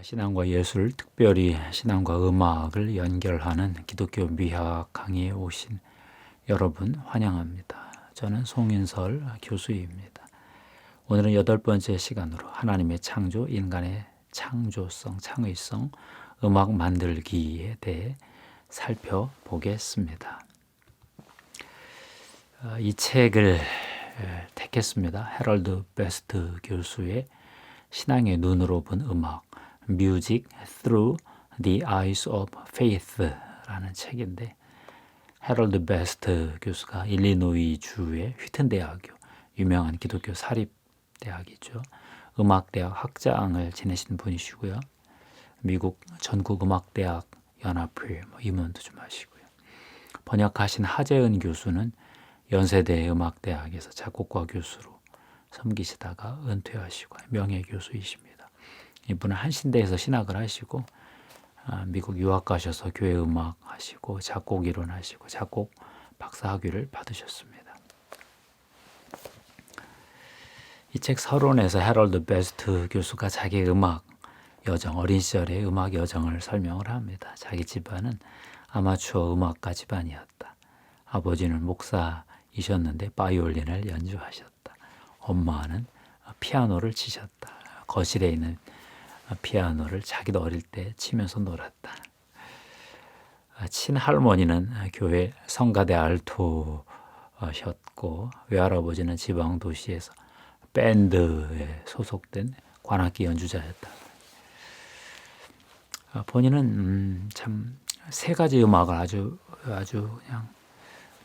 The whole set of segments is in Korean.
신앙과 예술, 특별히 신앙과 음악을 연결하는 기독교 미학 강의에 오신 여러분 환영합니다. 저는 송인설 교수입니다. 오늘은 8번째 시간으로 하나님의 창조, 인간의 창조성, 창의성, 음악 만들기에 대해 살펴보겠습니다. 이 책을 택했습니다. 해럴드 베스트 교수의 신앙의 눈으로 본 음악, Music Through the Eyes of Faith라는 책인데, 해럴드 베스트 교수가 일리노이 주의 휘튼 대학교, 유명한 기독교 사립대학이죠. 음악대학 학장을 지내신 분이시고요. 미국 전국음악대학 연합회 임원도 좀 하시고요. 번역하신 하재은 교수는 연세대 음악대학에서 작곡가 교수로 섬기시다가 은퇴하시고 명예교수이십니다. 이분은 한신대에서 신학을 하시고 미국 유학 가셔서 교회 음악 하시고 작곡 이론 하시고 작곡 박사 학위를 받으셨습니다. 이 책 서론에서 해럴드 베스트 교수가 자기 음악 여정, 어린 시절의 음악 여정을 설명을 합니다. 자기 집안은 아마추어 음악가 집안이었다. 아버지는 목사이셨는데 바이올린을 연주하셨다. 엄마는 피아노를 치셨다. 거실에 있는 피아노를 자기도 어릴 때 치면서 놀았다. 친할머니는 교회 성가대 알토셨고 외할아버지는 지방 도시에서 밴드에 소속된 관악기 연주자였다. 본인은 참 세 가지 음악을 아주 그냥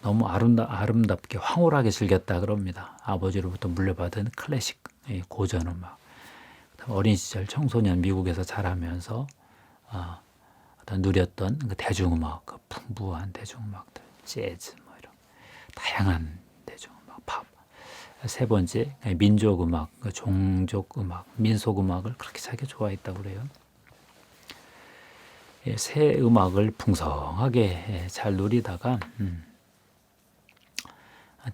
너무 아름답게 황홀하게 즐겼다 그럽니다. 아버지로부터 물려받은 클래식, 고전 음악, 어린 시절 청소년 미국에서 자라면서 어떤 누렸던 그 대중음악, 그 풍부한 대중음악들, 재즈 이런 다양한 대중음악, 팝. 세 번째 민족음악, 그 종족음악, 민속음악을 그렇게 자기가 좋아했다고 그래요. 새 음악을 풍성하게 잘 누리다가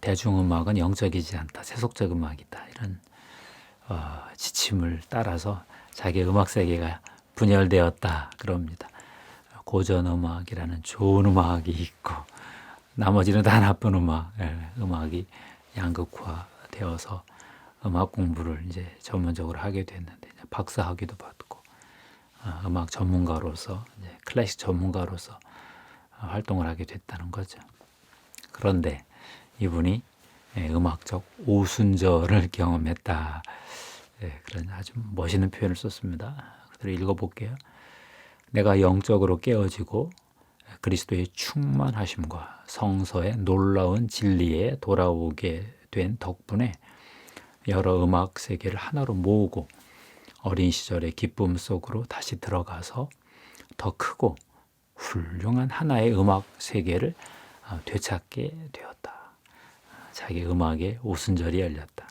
대중음악은 영적이지 않다, 세속적 음악이다 이런 지침을 따라서 자기의 음악 세계가 분열되었다 그럽니다. 고전 음악이라는 좋은 음악이 있고 나머지는 다 나쁜 음악이 양극화되어서 음악 공부를 이제 전문적으로 하게 됐는데 박사 학위도 받고 음악 전문가로서 이제 클래식 전문가로서 활동을 하게 됐다는 거죠. 그런데 이분이 음악적 오순절을 경험했다. 그런 아주 멋있는 표현을 썼습니다. 그대로 읽어볼게요. 내가 영적으로 깨어지고 그리스도의 충만하심과 성서의 놀라운 진리에 돌아오게 된 덕분에 여러 음악 세계를 하나로 모으고 어린 시절의 기쁨 속으로 다시 들어가서 더 크고 훌륭한 하나의 음악 세계를 되찾게 되었다. 자기 음악의 오순절이 열렸다.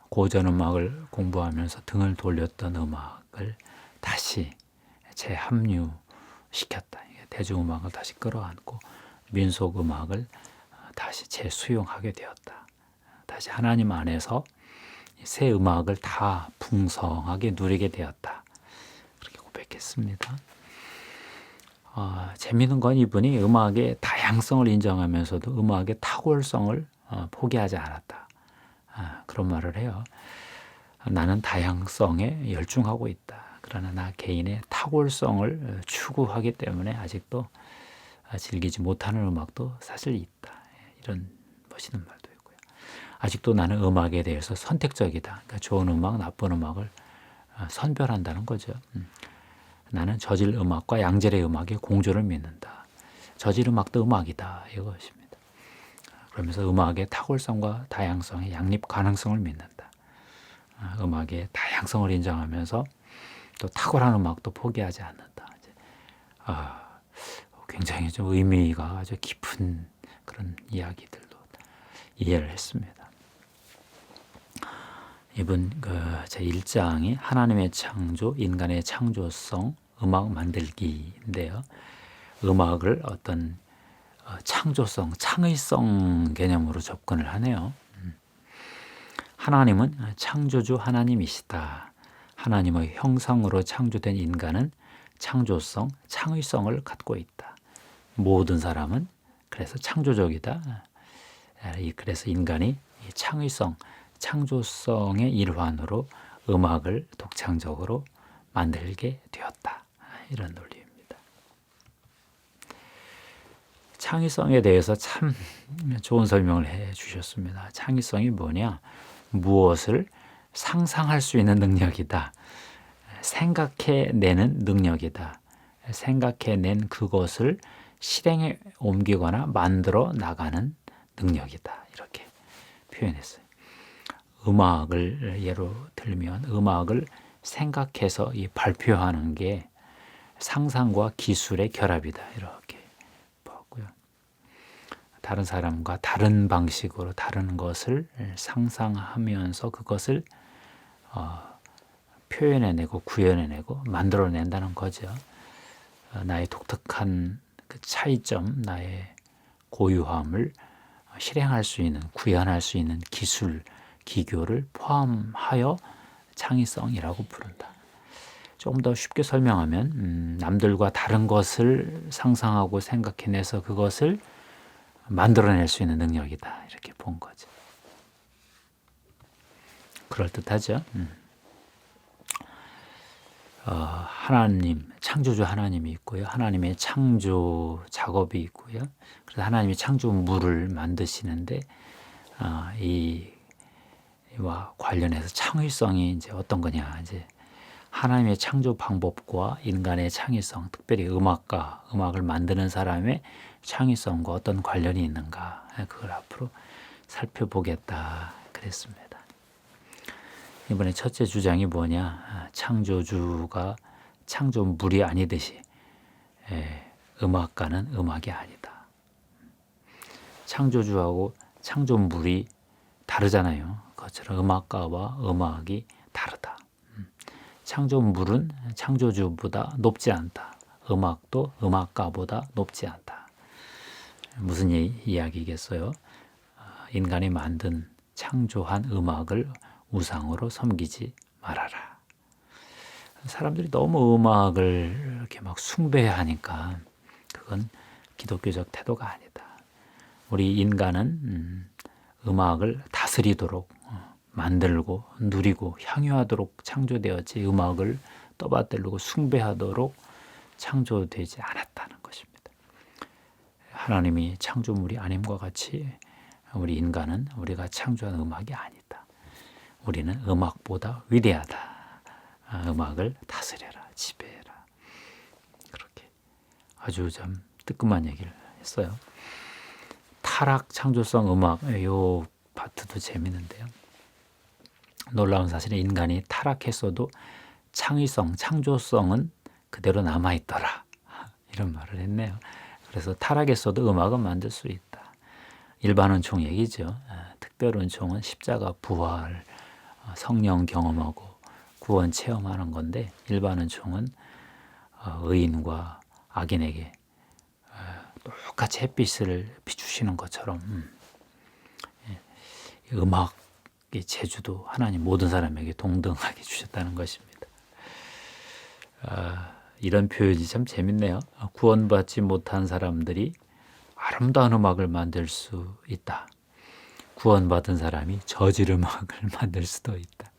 고전 음악을 공부하면서 등을 돌렸던 음악을 다시 재합류시켰다. 대중음악을 다시 끌어안고 민속 음악을 다시 재수용하게 되었다. 다시 하나님 안에서 새 음악을 다 풍성하게 누리게 되었다. 그렇게 고백했습니다. 재미있는 건 이분이 음악의 다양성을 인정하면서도 음악의 탁월성을 포기하지 않았다. 그런 말을 해요. 나는 다양성에 열중하고 있다. 그러나 나 개인의 탁월성을 추구하기 때문에 아직도 즐기지 못하는 음악도 사실 있다. 이런 멋있는 말도 있고요. 아직도 나는 음악에 대해서 선택적이다. 그러니까 좋은 음악, 나쁜 음악을 선별한다는 거죠. 나는 저질 음악과 양질의 음악의 공존을 믿는다. 저질 음악도 음악이다. 이것입니다. 그러면서 음악의 탁월성과 다양성의 양립 가능성을 믿는다. 음악의 다양성을 인정하면서 또 탁월한 음악도 포기하지 않는다. 굉장히 좀 의미가 아주 깊은 그런 이야기들도 이해를 했습니다. 이번 제 1장이 하나님의 창조, 인간의 창조성, 음악 만들기인데요. 음악을 어떤 창조성, 창의성 개념으로 접근을 하네요. 하나님은 창조주 하나님이시다. 하나님의 형상으로 창조된 인간은 창조성, 창의성을 갖고 있다. 모든 사람은 그래서 창조적이다. 그래서 인간이 창의성, 창조성의 일환으로 음악을 독창적으로 만들게 되었다. 이런 논리입니다. 창의성에 대해서 참 좋은 설명을 해 주셨습니다. 창의성이 뭐냐? 무엇을 상상할 수 있는 능력이다. 생각해내는 능력이다. 생각해낸 그것을 실행에 옮기거나 만들어 나가는 능력이다. 이렇게 표현했어요. 음악을 예로 들면 음악을 생각해서 발표하는 게 상상과 기술의 결합이다. 이렇게 보고요. 다른 사람과 다른 방식으로 다른 것을 상상하면서 그것을 표현해내고 구현해내고 만들어낸다는 거죠. 나의 독특한 그 차이점, 나의 고유함을 실행할 수 있는, 구현할 수 있는 기술, 기교를 포함하여 창의성이라고 부른다. 조금 더 쉽게 설명하면 남들과 다른 것을 상상하고 생각해내서 그것을 만들어낼 수 있는 능력이다. 이렇게 본 거죠. 그럴듯하죠. 하나님, 창조주 하나님이 있고요. 하나님의 창조 작업이 있고요. 그래서 하나님이 창조물을 만드시는데 이와 관련해서 창의성이 이제 어떤 거냐? 이제 하나님의 창조 방법과 인간의 창의성, 특별히 음악을 만드는 사람의 창의성과 어떤 관련이 있는가? 그걸 앞으로 살펴보겠다 그랬습니다. 이번에 첫째 주장이 뭐냐? 창조주가 창조물이 아니듯이 음악가는 음악이 아니다. 창조주하고 창조물이 다르잖아요. 그것처럼 음악가와 음악이 다르다. 창조물은 창조주보다 높지 않다. 음악도 음악가보다 높지 않다. 무슨 이야기겠어요? 인간이 만든 창조한 음악을 우상으로 섬기지 말아라. 사람들이 너무 음악을 이렇게 막 숭배하니까 그건 기독교적 태도가 아니다. 우리 인간은 음악을 다스리도록 만들고 누리고 향유하도록 창조되었지 음악을 떠받들고 숭배하도록 창조되지 않았다는 것입니다. 하나님이 창조물이 아님과 같이 우리 인간은 우리가 창조한 음악이 아니다. 우리는 음악보다 위대하다. 음악을 다스려라, 지배해라. 그렇게 아주 좀 뜨끔한 얘기를 했어요. 타락, 창조성, 음악, 이 파트도 재밌는데요. 놀라운 사실은 인간이 타락했어도 창의성, 창조성은 그대로 남아있더라. 이런 말을 했네요. 그래서 타락했어도 음악은 만들 수 있다. 일반 은총 얘기죠. 특별 은총은 십자가, 부활, 성령 경험하고 구원 체험하는 건데 일반 은총은 의인과 악인에게 똑같이 햇빛을 비추시는 것처럼 음악의 재주도 하나님 모든 사람에게 동등하게 주셨다는 것입니다. 이런 표현이 참 재밌네요. 구원받지 못한 사람들이 아름다운 음악을 만들 수 있다. 구원받은 사람이 저질 음악을 만들 수도 있다.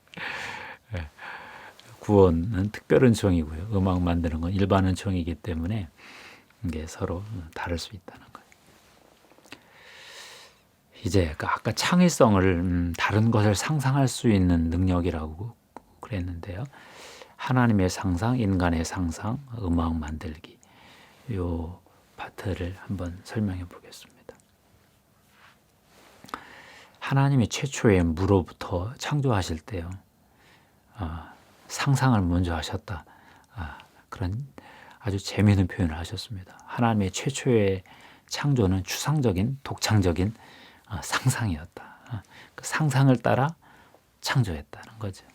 구원은 특별 은총이고요. 음악 만드는 건 일반 은총이기 때문에 이게 서로 다를 수 있다는 거예요. 이제 아까 창의성을 다른 것을 상상할 수 있는 능력이라고 그랬는데요. 하나님의 상상, 인간의 상상, 음악 만들기 요 파트를 한번 설명해 보겠습니다. 하나님이 최초에 무로부터 창조하실 때요. 상상을 먼저 하셨다. 그런 아주 재미있는 표현을 하셨습니다. 하나님의 최초의 창조는 추상적인, 독창적인 상상이었다. 그 상상을 따라 창조했다는 거죠.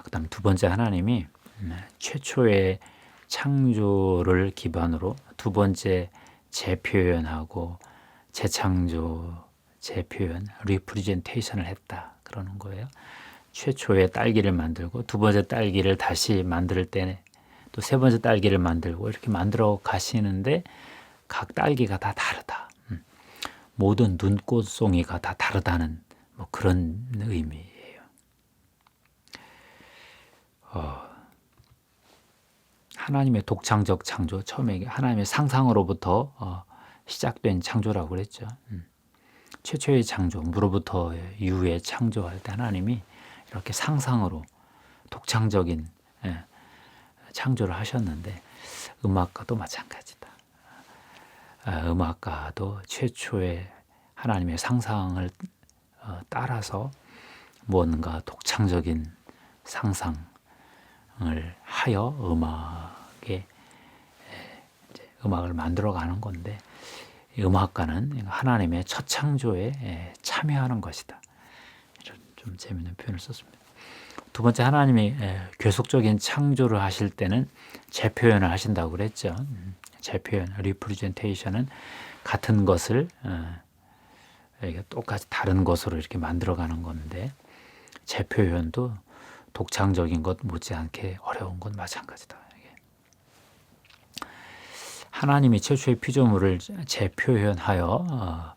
그 다음 두 번째 하나님이 최초의 창조를 기반으로 두 번째 재표현하고 재창조, 재표현, 리프레젠테이션을 했다. 그러는 거예요. 최초의 딸기를 만들고 두 번째 딸기를 다시 만들 때 또 세 번째 딸기를 만들고 이렇게 만들어 가시는데 각 딸기가 다 다르다. 모든 눈꽃송이가 다 다르다는 뭐 그런 의미예요. 하나님의 독창적 창조, 처음에 하나님의 상상으로부터 시작된 창조라고 그랬죠. 최초의 창조, 무로부터 유의 창조할 때 하나님이 이렇게 상상으로 독창적인 창조를 하셨는데 음악가도 마찬가지다. 음악가도 최초의 하나님의 상상을 따라서 무언가 독창적인 상상을 하여 음악을 만들어가는 건데 음악가는 하나님의 첫 창조에 참여하는 것이다. 이런 좀 재미있는 표현을 썼습니다. 두 번째, 하나님이 계속적인 창조를 하실 때는 재표현을 하신다고 그랬죠. 재표현, 리프레젠테이션은 같은 것을 똑같이 다른 것으로 이렇게 만들어가는 건데 재표현도 독창적인 것 못지않게 어려운 건 마찬가지다. 하나님이 최초의 피조물을 재표현하여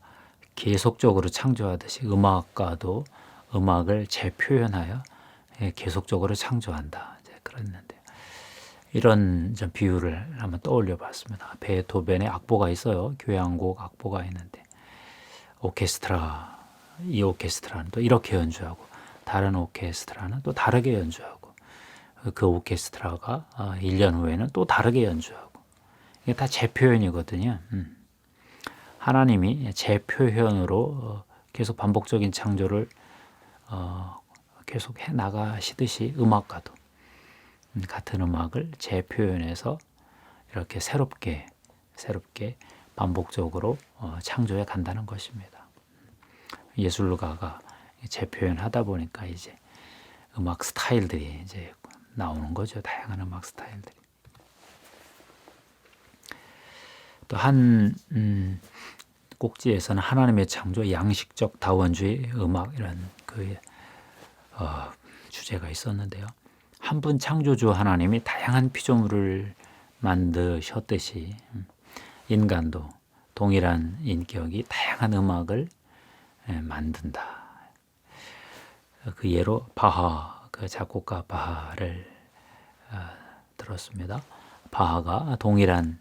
계속적으로 창조하듯이 음악가도 음악을 재표현하여 계속적으로 창조한다. 그랬는데 이런 좀 비유를 한번 떠올려 봤습니다. 베토벤의 악보가 있어요. 교향곡 악보가 있는데 이 오케스트라는 또 이렇게 연주하고 다른 오케스트라는 또 다르게 연주하고 그 오케스트라가 1년 후에는 또 다르게 연주하고 이게 다 재표현이거든요. 하나님이 재표현으로 계속 반복적인 창조를 계속 해 나가시듯이 음악가도 같은 음악을 재표현해서 이렇게 새롭게 반복적으로 창조해 간다는 것입니다. 예술가가 재표현하다 보니까 이제 음악 스타일들이 이제 나오는 거죠. 다양한 음악 스타일들이. 또 한 꼭지에서는 하나님의 창조, 양식적 다원주의 음악 이런 주제가 있었는데요. 한 분 창조주 하나님이 다양한 피조물을 만드셨듯이 인간도 동일한 인격이 다양한 음악을 만든다. 그 예로 바하, 그 작곡가 바하를 들었습니다. 바하가 동일한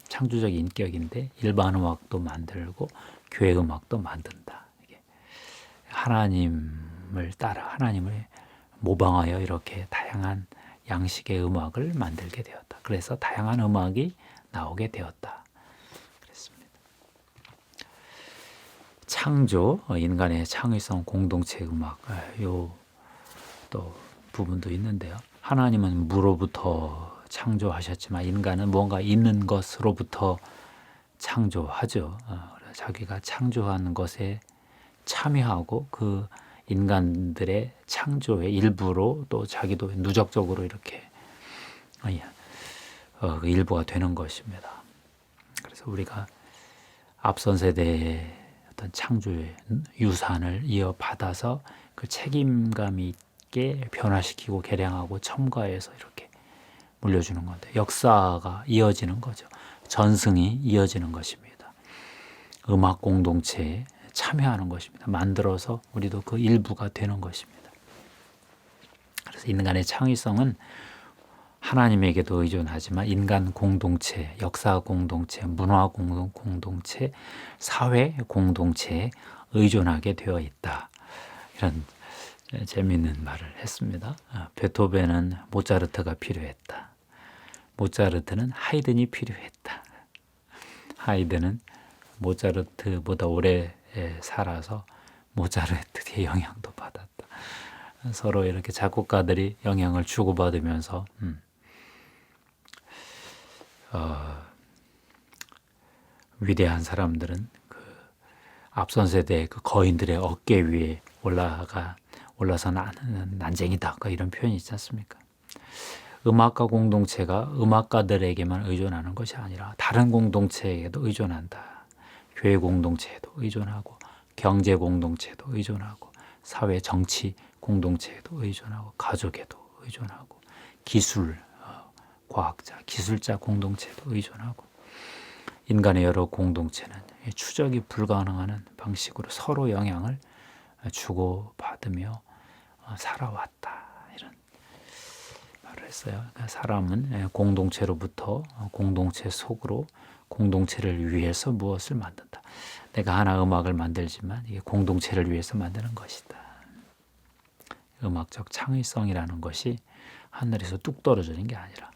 창조적 인격인데 일반 음악도 만들고 교회 음악도 만든다. 하나님을 따라 하나님을 모방하여 이렇게 다양한 양식의 음악을 만들게 되었다. 그래서 다양한 음악이 나오게 되었다. 그랬습니다. 창조, 인간의 창의성, 공동체 음악, 요 또 부분도 있는데요. 하나님은 무로부터 창조하셨지만 인간은 뭔가 있는 것으로부터 창조하죠. 자기가 창조한 것에 참여하고 그 인간들의 창조의 일부로 또 자기도 누적적으로 이렇게 그 일부가 되는 것입니다. 그래서 우리가 앞선 세대의 어떤 창조의 유산을 이어받아서 그 책임감 있게 변화시키고 개량하고 첨가해서 이렇게 물려주는 건데 역사가 이어지는 거죠. 전승이 이어지는 것입니다. 음악 공동체에 참여하는 것입니다. 만들어서 우리도 그 일부가 되는 것입니다. 그래서 인간의 창의성은 하나님에게도 의존하지만 인간 공동체, 역사 공동체, 문화 공동체, 사회 공동체에 의존하게 되어 있다. 이런 재미있는 말을 했습니다. 베토벤은 모차르트가 필요했다. 모차르트는 하이든이 필요했다. 하이든은 모차르트보다 오래 살아서 모차르트의 영향도 받았다. 서로 이렇게 작곡가들이 영향을 주고받으면서 위대한 사람들은 그 앞선 세대의 그 거인들의 어깨 위에 올라서 난쟁이다. 이런 표현이 있지 않습니까? 음악가 공동체가 음악가들에게만 의존하는 것이 아니라 다른 공동체에게도 의존한다. 교회 공동체에도 의존하고 경제 공동체에도 의존하고 사회 정치 공동체에도 의존하고 가족에도 의존하고 기술, 과학자, 기술자 공동체도 의존하고 인간의 여러 공동체는 추적이 불가능한 방식으로 서로 영향을 주고받으며 살아왔다. 이런 말을 했어요. 그러니까 사람은 공동체로부터 공동체 속으로 공동체를 위해서 무엇을 만든다. 내가 하나 음악을 만들지만 이게 공동체를 위해서 만드는 것이다. 음악적 창의성이라는 것이 하늘에서 뚝 떨어지는 게 아니라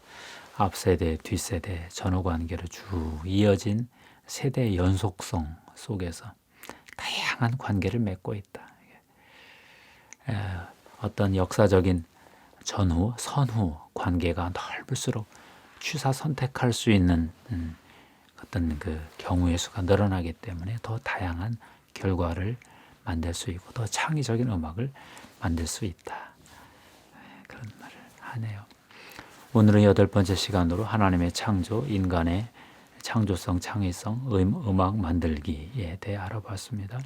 앞세대, 뒷세대, 전후관계로 쭉 이어진 세대의 연속성 속에서 다양한 관계를 맺고 있다. 어떤 역사적인 전후, 선후 관계가 넓을수록 취사 선택할 수 있는 어떤 그 경우의 수가 늘어나기 때문에 더 다양한 결과를 만들 수 있고 더 창의적인 음악을 만들 수 있다. 그런 말을 하네요. 오늘은 8번째 시간으로 하나님의 창조, 인간의 창조성, 창의성, 음악 만들기에 대해 알아봤습니다.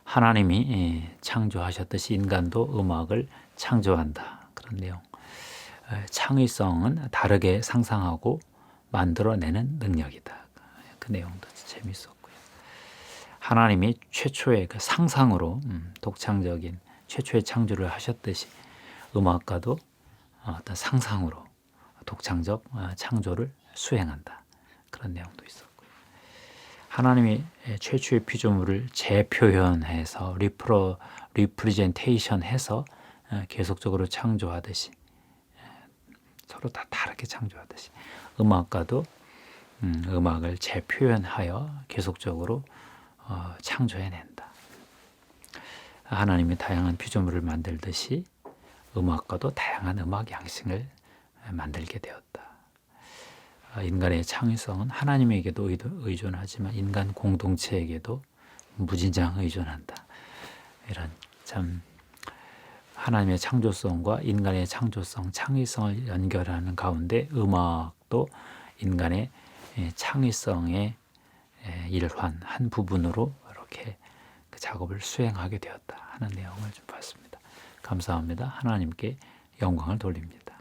하나님이 창조하셨듯이 인간도 음악을 창조한다. 그런 내용. 창의성은 다르게 상상하고 만들어내는 능력이다. 그 내용도 재밌었고요. 하나님이 최초의 그 상상으로 독창적인 최초의 창조를 하셨듯이 음악가도 어떤 상상으로 독창적 창조를 수행한다. 그런 내용도 있었고요. 하나님이 최초의 피조물을 재표현해서 리프레젠테이션해서 계속적으로 창조하듯이 서로 다 다르게 창조하듯이 음악가도 음악을 재표현하여 계속적으로 창조해낸다. 하나님이 다양한 피조물을 만들듯이 음악가도 다양한 음악 양식을 만들게 되었다. 인간의 창의성은 하나님에게도 의존하지만 인간 공동체에게도 무진장 의존한다. 이런 참 하나님의 창조성과 인간의 창조성, 창의성을 연결하는 가운데 음악도 인간의 창의성의 일환, 한 부분으로 이렇게 그 작업을 수행하게 되었다 하는 내용을 좀 봤습니다. 감사합니다. 하나님께 영광을 돌립니다.